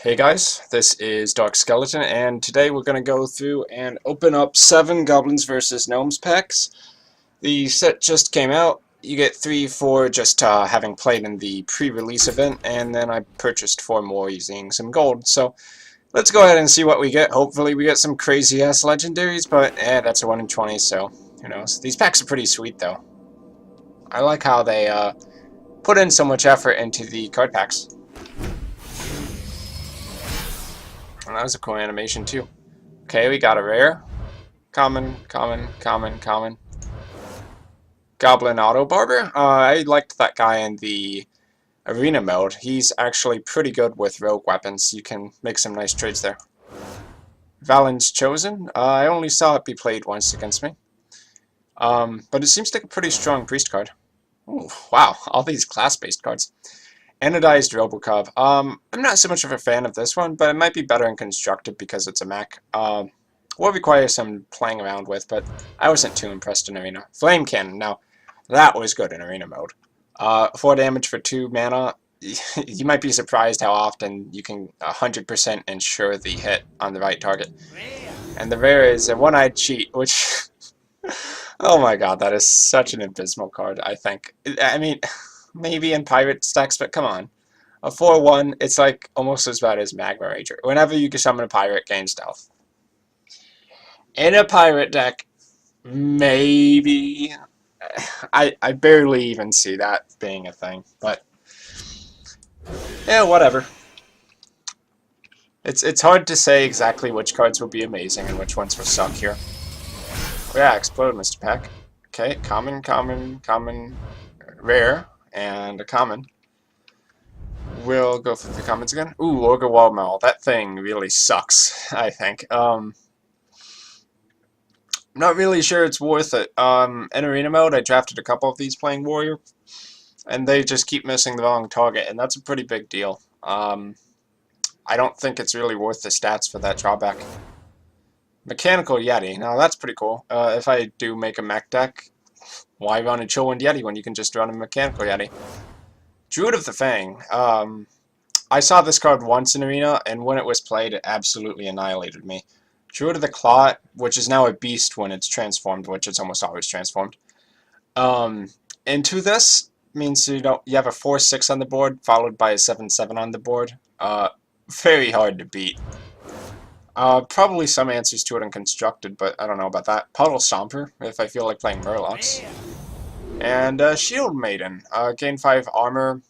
Hey guys, this is Dark Skeleton, and today we're going to go through and open up 7 Goblins versus Gnomes packs. The set just came out. You get 3 for just having played in the pre-release event, and then I purchased 4 more using some gold. So let's go ahead and see what we get. Hopefully we get some crazy-ass legendaries, but that's a 1 in 20, so who knows. These packs are pretty sweet, though. I like how they put in so much effort into the card packs. And that was a cool animation, too. Okay, we got a rare. Common. Goblin Auto Barber. I liked that guy in the arena mode. He's actually pretty good with rogue weapons. You can make some nice trades there. Valen's Chosen. I only saw it be played once against me. But it seems like a pretty strong priest card. Ooh, wow, all these class-based cards. Anodized Robocop. I'm not so much of a fan of this one, but it might be better in constructed because it's a mech. Will require some playing around with, but I wasn't too impressed in Arena. Flame Cannon. Now, that was good in Arena mode. 4 damage for 2 mana. You might be surprised how often you can 100% ensure the hit on the right target. And the rare is a one-eyed cheat, which... oh my god, that is such an abysmal card, I think. I mean... maybe in pirate stacks, but come on. A 4-1, it's like almost as bad as Magma Rager. Whenever you can summon a pirate, gain stealth. In a pirate deck, maybe. I barely even see that being a thing, but yeah, whatever. It's hard to say exactly which cards will be amazing and which ones will suck here. Oh, yeah, explode, Mr. Pack. Okay, common, rare. And a common. We'll go for the commons again. Ooh, Ogre Wallmaul. That thing really sucks, I think. I'm not really sure it's worth it. In Arena mode, I drafted a couple of these playing Warrior, and they just keep missing the wrong target, and that's a pretty big deal. I don't think it's really worth the stats for that drawback. Mechanical Yeti. Now, that's pretty cool. If I do make a mech deck, why run a Chillwind Yeti when you can just run a Mechanical Yeti? Druid of the Fang. I saw this card once in Arena, and when it was played, it absolutely annihilated me. Druid of the Claw, which is now a beast when it's transformed, which it's almost always transformed. Into this means you have a 4-6 on the board, followed by a 7-7 on the board. Very hard to beat. Probably some answers to it in Constructed, but I don't know about that. Puddle Stomper, if I feel like playing Murlocs. And Shield Maiden, gain 5 armor.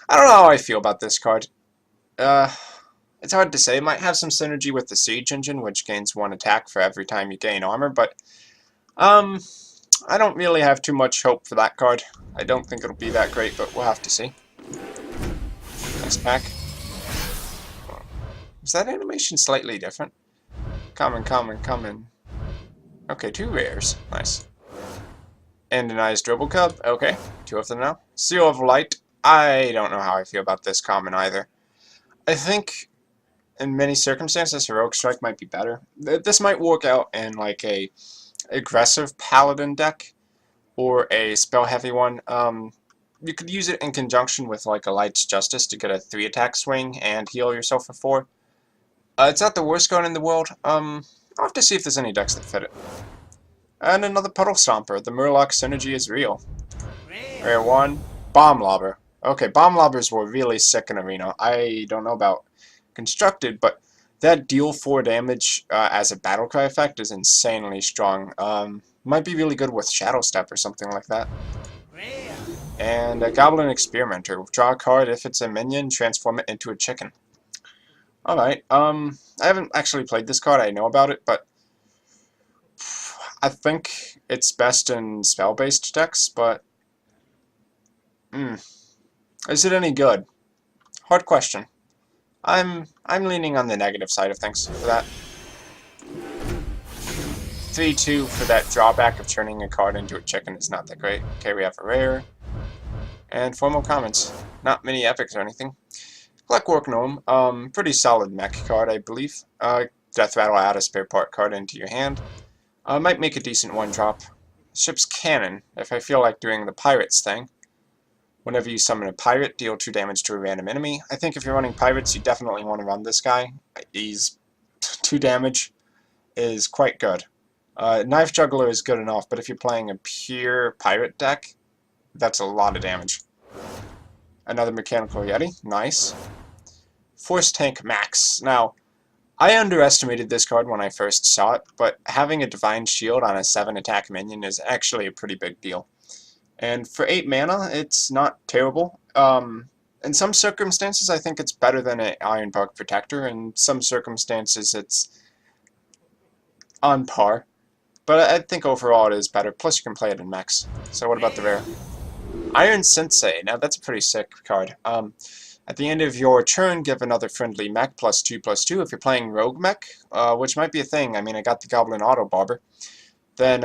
I don't know how I feel about this card. It's hard to say. It might have some synergy with the Siege Engine, which gains 1 attack for every time you gain armor, but I don't really have too much hope for that card. I don't think it'll be that great, but we'll have to see. Next pack. Is that animation slightly different? Common. Okay, 2 rares. Nice. Anodized Robocub. Okay, 2 of them now. Seal of Light. I don't know how I feel about this common either. I think in many circumstances, Heroic Strike might be better. This might work out in like a aggressive Paladin deck or a spell-heavy one. You could use it in conjunction with like a Light's Justice to get a 3-attack swing and heal yourself for 4. It's not the worst card in the world. I'll have to see if there's any decks that fit it. And another Puddle Stomper. The Murloc synergy is real. Rare 1. Bomb Lobber. Okay, Bomb Lobbers were really sick in Arena. I don't know about Constructed, but that deal 4 damage as a Battlecry effect is insanely strong. Might be really good with Shadow Step or something like that. And a Goblin Experimenter. Draw a card. If it's a minion, transform it into a chicken. Alright, I haven't actually played this card, I know about it, but I think it's best in spell-based decks, but is it any good? Hard question. I'm leaning on the negative side of things for that. 3-2 for that drawback of turning a card into a chicken is not that great. Okay, we have a rare. And 4 more comments. Not many epics or anything. Clockwork Gnome, pretty solid mech card, I believe. Death Rattle, add a spare part card into your hand. Might make a decent 1-drop. Ship's Cannon, if I feel like doing the Pirates thing. Whenever you summon a pirate, deal 2 damage to a random enemy. I think if you're running pirates, you definitely want to run this guy. He's 2 damage is quite good. Knife Juggler is good enough, but if you're playing a pure pirate deck, that's a lot of damage. Another Mechanical Yeti, nice. Force Tank Max. Now, I underestimated this card when I first saw it, but having a Divine Shield on a 7 attack minion is actually a pretty big deal. And for 8 mana, it's not terrible. In some circumstances, I think it's better than an Iron Bug Protector. In some circumstances, it's on par. But I think overall it is better. Plus, you can play it in mechs. So what about the rare? Iron Sensei. Now, that's a pretty sick card. At the end of your turn, give another friendly mech +2/+2. If you're playing Rogue Mech, which might be a thing. I mean, I got the Goblin Auto Barber. Then,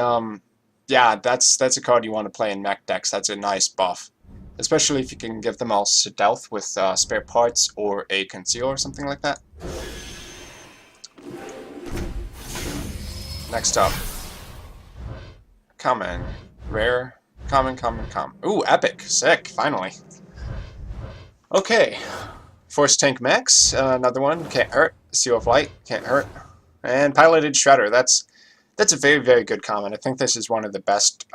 yeah, that's a card you want to play in mech decks. That's a nice buff. Especially if you can give them all stealth with spare parts or a conceal or something like that. Next up. Common. Rare. Common. Ooh, epic. Sick. Finally. Okay. Force Tank Max. Another one. Can't hurt. Seal of Light. Can't hurt. And Piloted Shredder. That's a very, very good common. I think this is one of the best,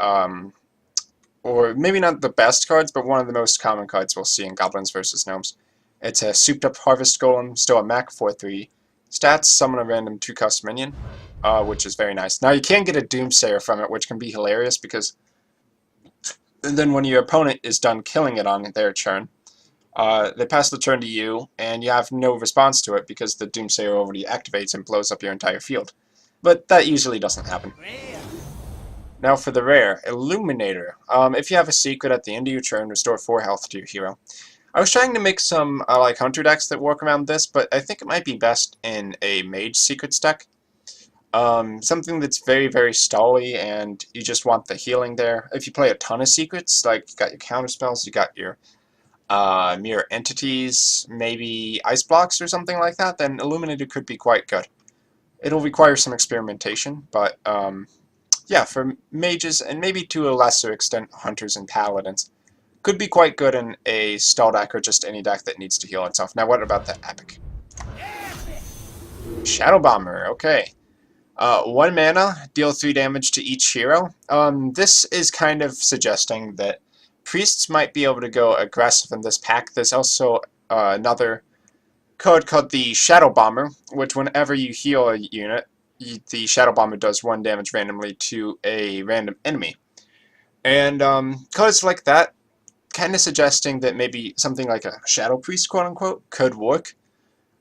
or maybe not the best cards, but one of the most common cards we'll see in Goblins versus Gnomes. It's a souped-up Harvest Golem, still a mech, 4/3 stats, summon a random 2-cost minion, which is very nice. Now, you can get a Doomsayer from it, which can be hilarious, because then when your opponent is done killing it on their turn, they pass the turn to you, and you have no response to it, because the Doomsayer already activates and blows up your entire field. But that usually doesn't happen. Now for the rare, Illuminator. If you have a secret at the end of your turn, restore 4 health to your hero. I was trying to make some like Hunter decks that work around this, but I think it might be best in a Mage Secrets deck. Something that's very, very stally, and you just want the healing there. If you play a ton of secrets, like you got your counter spells, you got your mirror entities, maybe ice blocks or something like that, then Illuminator could be quite good. It'll require some experimentation, but yeah, for mages, and maybe to a lesser extent, hunters and paladins, could be quite good in a stall deck or just any deck that needs to heal itself. Now, what about the epic? Shadow Bomber, okay. 1 mana, deal 3 damage to each hero. This is kind of suggesting that priests might be able to go aggressive in this pack. There's also another card called the Shadow Bomber, which whenever you heal a unit, the Shadow Bomber does 1 damage randomly to a random enemy. And cards like that, kind of suggesting that maybe something like a Shadow Priest, quote-unquote, could work.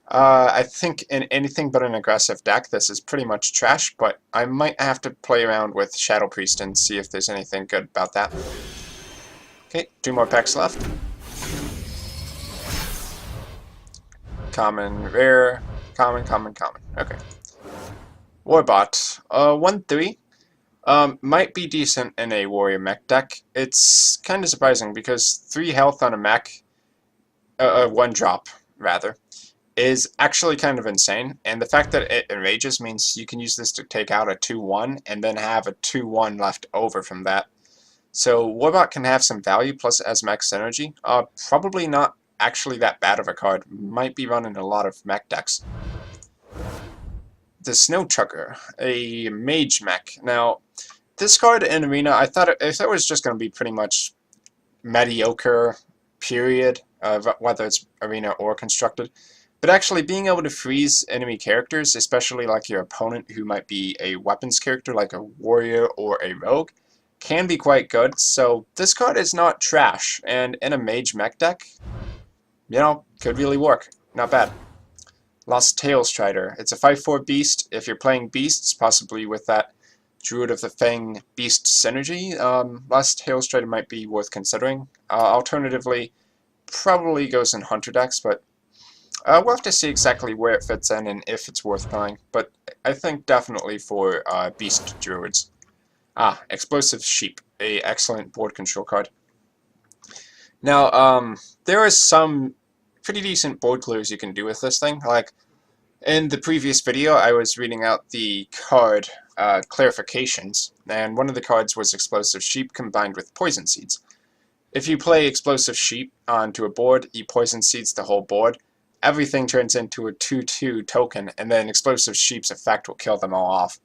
I think in anything but an aggressive deck, this is pretty much trash, but I might have to play around with Shadow Priest and see if there's anything good about that. Okay, 2 more packs left. Common, rare, common. Okay. Warbot, 1/3. Might be decent in a warrior mech deck. It's kind of surprising because 3 health on a mech, 1 drop, rather, is actually kind of insane. And the fact that it enrages means you can use this to take out a 2/1 and then have a 2/1 left over from that. So Warbot can have some value, plus as mech synergy. Probably not actually that bad of a card. Might be running a lot of mech decks. The Snow Trucker, a mage mech. Now, this card in Arena, I thought it was just going to be pretty much mediocre, period, whether it's Arena or Constructed. But actually, being able to freeze enemy characters, especially like your opponent who might be a weapons character like a warrior or a rogue, can be quite good. So this card is not trash, and in a mage mech deck, you know, could really work. Not bad. Lost Tail Strider. It's a 5/4 beast. If you're playing beasts, possibly with that Druid of the Fang beast synergy, Lost Tail Strider might be worth considering. Alternatively, probably goes in hunter decks, but we'll have to see exactly where it fits in and if it's worth playing. But I think definitely for beast druids. Explosive Sheep, a excellent board control card. Now, there are some pretty decent board clears you can do with this thing. Like, in the previous video, I was reading out the card clarifications, and one of the cards was Explosive Sheep combined with Poison Seeds. If you play Explosive Sheep onto a board, you poison seeds the whole board. Everything turns into a 2/2 token, and then Explosive Sheep's effect will kill them all off.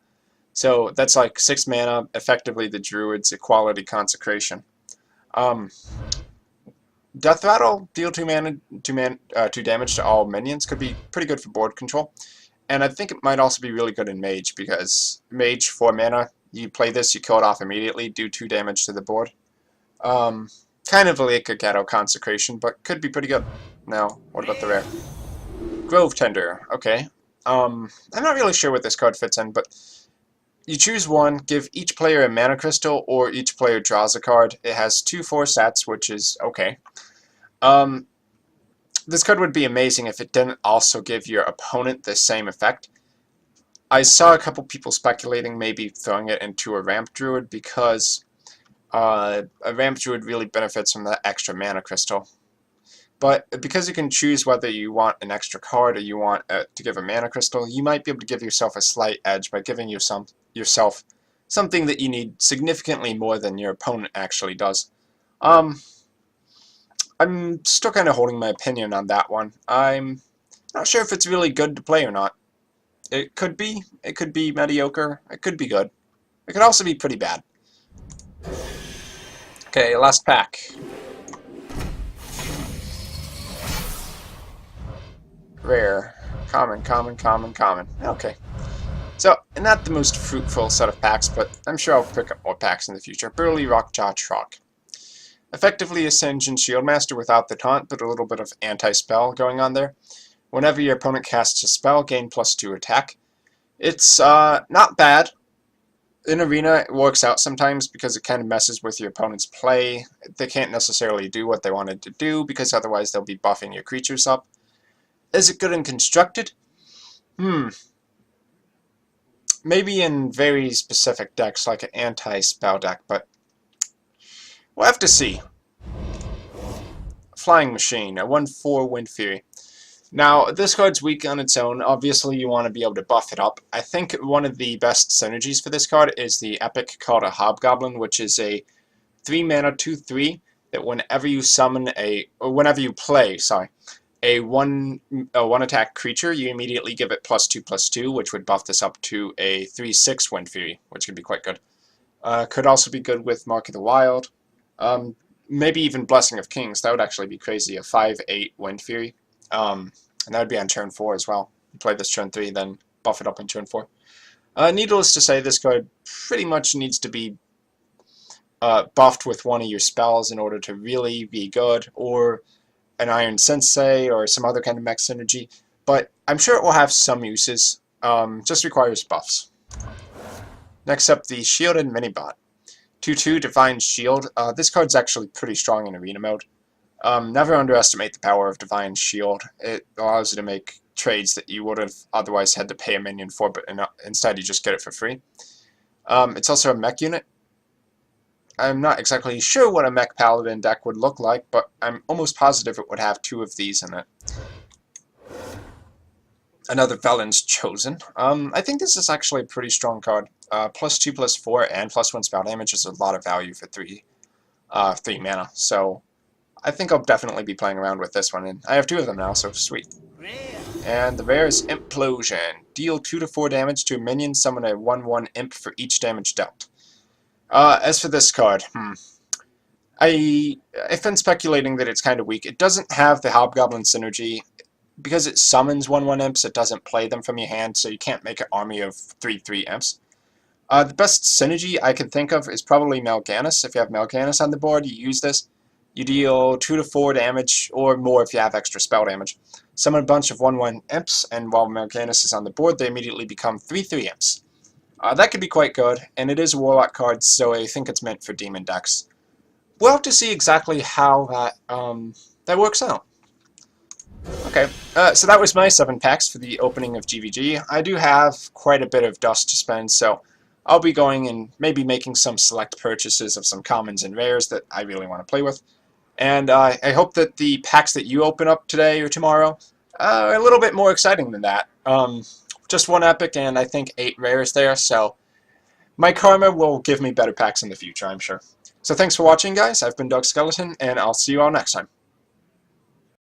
So that's like 6 mana, effectively the Druid's Equality Consecration. Death Rattle, deal 2 mana, 2 damage to all minions, could be pretty good for board control. And I think it might also be really good in Mage, because Mage, 4 mana, you play this, you kill it off immediately, do 2 damage to the board. Kind of like a Ghetto Consecration, but could be pretty good. Now, what about the rare? Grove Tender, okay. I'm not really sure what this card fits in, but you choose one, give each player a mana crystal, or each player draws a card. It has 2/4 stats, which is okay. This card would be amazing if it didn't also give your opponent the same effect. I saw a couple people speculating maybe throwing it into a Ramp Druid because a Ramp Druid really benefits from that extra mana crystal. But because you can choose whether you want an extra card or you want to give a mana crystal, you might be able to give yourself a slight edge by giving yourself something that you need significantly more than your opponent actually does. I'm still kind of holding my opinion on that one. I'm not sure if it's really good to play or not. It could be mediocre, it could be good. It could also be pretty bad. Okay, last pack. Rare. Common, common, common, common. Okay. So, not the most fruitful set of packs, but I'm sure I'll pick up more packs in the future. Burly Rockjaw Trog. Effectively Ascension Shieldmaster without the taunt, but a little bit of anti-spell going on there. Whenever your opponent casts a spell, gain +2 attack. It's not bad. In Arena, it works out sometimes because it kind of messes with your opponent's play. They can't necessarily do what they wanted to do because otherwise they'll be buffing your creatures up. Is it good and constructed? Maybe in very specific decks like an anti-spell deck, but we'll have to see. Flying Machine, a 1/4 Wind Fury. Now, this card's weak on its own. Obviously, you want to be able to buff it up. I think one of the best synergies for this card is the epic called a Hobgoblin, which is a 3 mana 2/3 that whenever you play a one attack creature, you immediately give it +2/+2, which would buff this up to a 3/6 Wind Fury, which could be quite good. Could also be good with Mark of the Wild. Maybe even Blessing of Kings. That would actually be crazy. A 5/8 Wind Fury. And that would be on turn 4 as well. You play this turn 3, then buff it up on turn 4. Needless to say, this card pretty much needs to be buffed with one of your spells in order to really be good, or an Iron Sensei, or some other kind of mech synergy. But I'm sure it will have some uses. Just requires buffs. Next up, the Shielded Minibot. 2/2 Divine Shield. This card's actually pretty strong in Arena mode. Never underestimate the power of Divine Shield. It allows you to make trades that you would have otherwise had to pay a minion for, but instead you just get it for free. It's also a mech unit. I'm not exactly sure what a mech paladin deck would look like, but I'm almost positive it would have 2 of these in it. Another Felon's Chosen. I think this is actually a pretty strong card. +2/+4 and +1 spell damage is a lot of value for 3 mana. So I think I'll definitely be playing around with this one, and I have 2 of them now, so sweet. And the rare is Implosion. Deal 2 to 4 damage to a minion, summon a 1/1 imp for each damage dealt. As for this card, I've been speculating that it's kind of weak. It doesn't have the Hobgoblin synergy. Because it summons 1/1 imps, it doesn't play them from your hand, so you can't make an army of 3/3 imps. The best synergy I can think of is probably Mal'Ganis. If you have Mal'Ganis on the board, you use this. You deal 2 to 4 damage, or more if you have extra spell damage. Summon a bunch of 1/1 imps, and while Mal'Ganis is on the board, they immediately become 3/3 imps. That could be quite good, and it is a Warlock card, so I think it's meant for demon decks. We'll have to see exactly how that works out. Okay, so that was my 7 packs for the opening of GvG. I do have quite a bit of dust to spend, so I'll be going and maybe making some select purchases of some commons and rares that I really want to play with. And I hope that the packs that you open up today or tomorrow are a little bit more exciting than that. Just 1 epic and I think 8 rares there, so my karma will give me better packs in the future, I'm sure. So thanks for watching, guys. I've been Doug Skeleton, and I'll see you all next time.